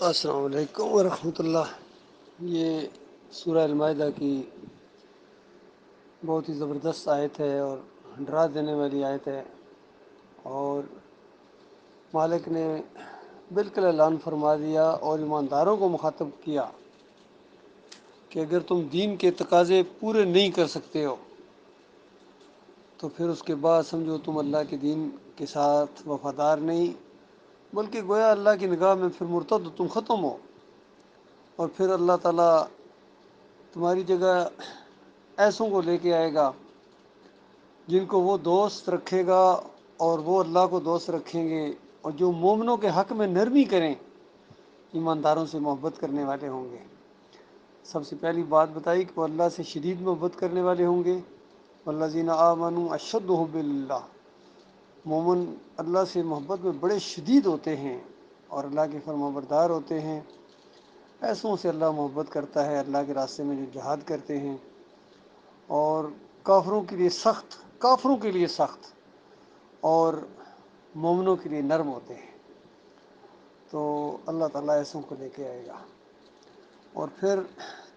السلام علیکم ورحمۃ اللہ۔ یہ سورہ المائدہ کی بہت ہی زبردست آیت ہے اور ڈرا دینے والی آیت ہے، اور مالک نے بالکل اعلان فرما دیا اور ایمانداروں کو مخاطب کیا کہ اگر تم دین کے تقاضے پورے نہیں کر سکتے ہو تو پھر اس کے بعد سمجھو تم اللہ کے دین کے ساتھ وفادار نہیں، بلکہ گویا اللہ کی نگاہ میں پھر مرتد تم ختم ہو، اور پھر اللہ تعالیٰ تمہاری جگہ ایسوں کو لے کے آئے گا جن کو وہ دوست رکھے گا اور وہ اللہ کو دوست رکھیں گے، اور جو مومنوں کے حق میں نرمی کریں، ایمانداروں سے محبت کرنے والے ہوں گے۔ سب سے پہلی بات بتائی کہ وہ اللہ سے شدید محبت کرنے والے ہوں گے۔ والذین آمنوا اشد حب اللہ، مومن اللہ سے محبت میں بڑے شدید ہوتے ہیں اور اللہ کے فرمانبردار ہوتے ہیں۔ ایسوں سے اللہ محبت کرتا ہے، اللہ کے راستے میں جو جہاد کرتے ہیں، اور کافروں کے لیے سخت، کافروں کے لیے سخت اور مومنوں کے لیے نرم ہوتے ہیں۔ تو اللہ تعالیٰ ایسوں کو لے کے آئے گا، اور پھر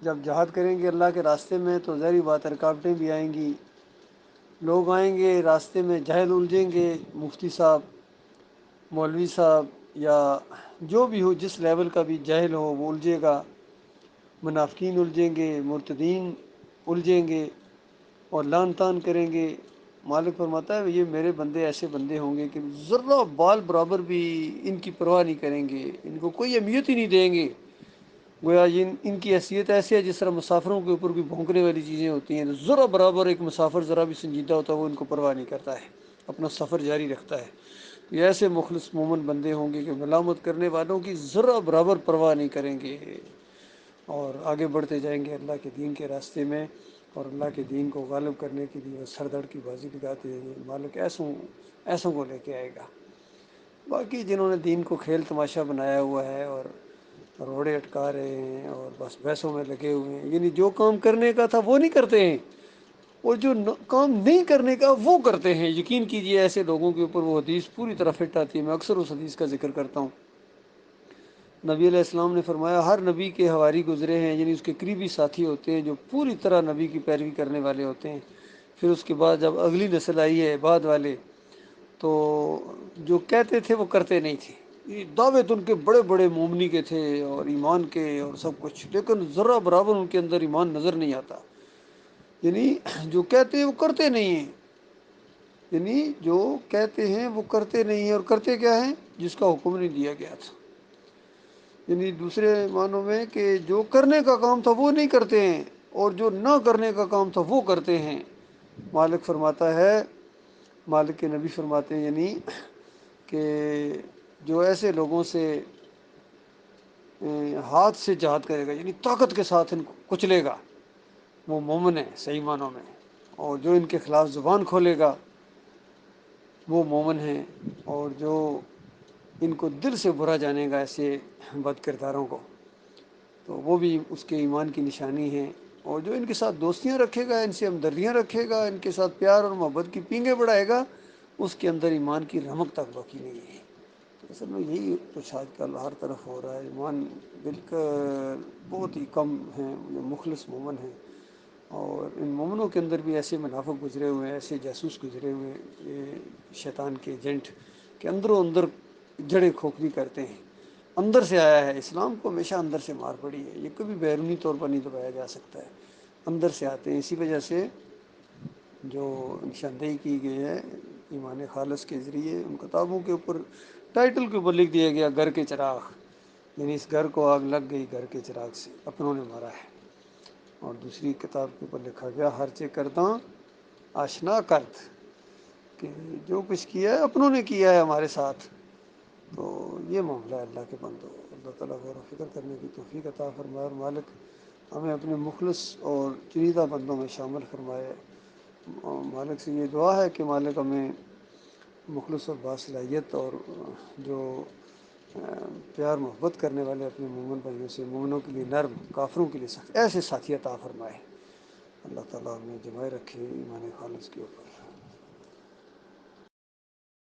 جب جہاد کریں گے اللہ کے راستے میں تو ظاہری بات رکاوٹیں بھی آئیں گی، لوگ آئیں گے راستے میں، جاہل الجھیں گے، مفتی صاحب، مولوی صاحب، یا جو بھی ہو، جس لیول کا بھی جاہل ہو وہ الجھے گا، منافقین الجھیں گے، مرتدین الجھیں گے اور لان تان کریں گے۔ مالک فرماتا ہے یہ میرے بندے ایسے بندے ہوں گے کہ ذرہ بال برابر بھی ان کی پرواہ نہیں کریں گے، ان کو کوئی اہمیت ہی نہیں دیں گے۔ گویا ان کی حیثیت ایسی ہے جس طرح مسافروں کے اوپر بھی بھونکنے والی چیزیں ہوتی ہیں، ذرا برابر ایک مسافر ذرا بھی سنجیدہ ہوتا ہے وہ ان کو پرواہ نہیں کرتا ہے، اپنا سفر جاری رکھتا ہے۔ یہ ایسے مخلص مومن بندے ہوں گے کہ ملامت کرنے والوں کی ذرا برابر پرواہ نہیں کریں گے، اور آگے بڑھتے جائیں گے اللہ کے دین کے راستے میں، اور اللہ کے دین کو غالب کرنے کے لیے سر دھڑ کی بازی لگاتے ہیں۔ مالک ایسوں کو لے کے آئے گا۔ باقی جنہوں نے دین کو کھیل تماشا بنایا ہوا ہے اور روڑے اٹکا رہے ہیں اور بس بحثوں میں لگے ہوئے ہیں، یعنی جو کام کرنے کا تھا وہ نہیں کرتے ہیں، اور جو کام نہیں کرنے کا وہ کرتے ہیں، یقین کیجئے ایسے لوگوں کے اوپر وہ حدیث پوری طرح فٹ آتی ہے۔ میں اکثر اس حدیث کا ذکر کرتا ہوں۔ نبی علیہ السلام نے فرمایا ہر نبی کے حواری گزرے ہیں، یعنی اس کے قریبی ساتھی ہوتے ہیں جو پوری طرح نبی کی پیروی کرنے والے ہوتے ہیں۔ پھر اس کے بعد جب اگلی نسل آئی ہے بعد والے، تو جو کہتے تھے وہ کرتے نہیں تھے، یہ دعوے تو ان کے بڑے بڑے مومنی کے تھے اور ایمان کے اور سب کچھ، لیکن ذرہ برابر ان کے اندر ایمان نظر نہیں آتا، یعنی جو کہتے ہیں وہ کرتے نہیں ہیں، یعنی جو کہتے ہیں وہ کرتے نہیں ہیں، اور کرتے کیا ہیں؟ جس کا حکم نہیں دیا گیا تھا، یعنی دوسرے معنوں میں کہ جو کرنے کا کام تھا وہ نہیں کرتے ہیں، اور جو نہ کرنے کا کام تھا وہ کرتے ہیں۔ مالک فرماتا ہے، مالک کے نبی فرماتے ہیں، یعنی کہ جو ایسے لوگوں سے ہاتھ سے جہاد کرے گا، یعنی طاقت کے ساتھ ان کو کچلے گا، وہ مومن ہے صحیح معنوں میں، اور جو ان کے خلاف زبان کھولے گا وہ مومن ہیں، اور جو ان کو دل سے برا جانے گا ایسے بد کرداروں کو، تو وہ بھی اس کے ایمان کی نشانی ہے، اور جو ان کے ساتھ دوستیاں رکھے گا، ان سے ہمدردیاں رکھے گا، ان کے ساتھ پیار اور محبت کی پینگیں بڑھائے گا، اس کے اندر ایمان کی رمق تک باقی نہیں ہے۔ تو اصل میں یہی کچھ آج کل ہر طرف ہو رہا ہے، ایمان بالکل بہت ہی کم ہیں جو مخلص مومن ہیں، اور ان مومنوں کے اندر بھی ایسے منافق گزرے ہوئے ہیں، ایسے جاسوس گزرے ہوئے ہیں، یہ شیطان کے ایجنٹ کہ اندروں اندر جڑیں کھوکھلی کرتے ہیں۔ اندر سے آیا ہے، اسلام کو ہمیشہ اندر سے مار پڑی ہے، یہ کبھی بیرونی طور پر نہیں دبایا جا سکتا ہے، اندر سے آتے ہیں۔ اسی وجہ سے جو نشاندہی کی گئی ہے ایمان خالص کے ذریعے، ان کتابوں کے اوپر ٹائٹل کے اوپر لکھ دیا گیا گھر کے چراغ، یعنی اس گھر کو آگ لگ گئی گھر کے چراغ سے، اپنوں نے مارا ہے، اور دوسری کتاب کے اوپر لکھا گیا ہر چے کرداں آشنا کرد، کہ جو کچھ کیا ہے اپنوں نے کیا ہے ہمارے ساتھ۔ تو یہ معاملہ ہے اللہ کے بندوں، اللہ تعالیٰ غور و فکر کرنے کی توفیق عطا فرمائے، اور مالک ہمیں اپنے مخلص اور چنیدہ بندوں میں شامل فرمائے۔ مالک سے یہ دعا ہے کہ مالک ہمیں مخلص اور باصلاحیت اور جو پیار محبت کرنے والے اپنے مومن بھائیوں سے، مومنوں کے لیے نرم، کافروں کے لیے سخت، ایسے ساتھی عطا فرمائے۔ اللہ تعالیٰ ہمیں جمائے رکھے ایمان خالص کے اوپر۔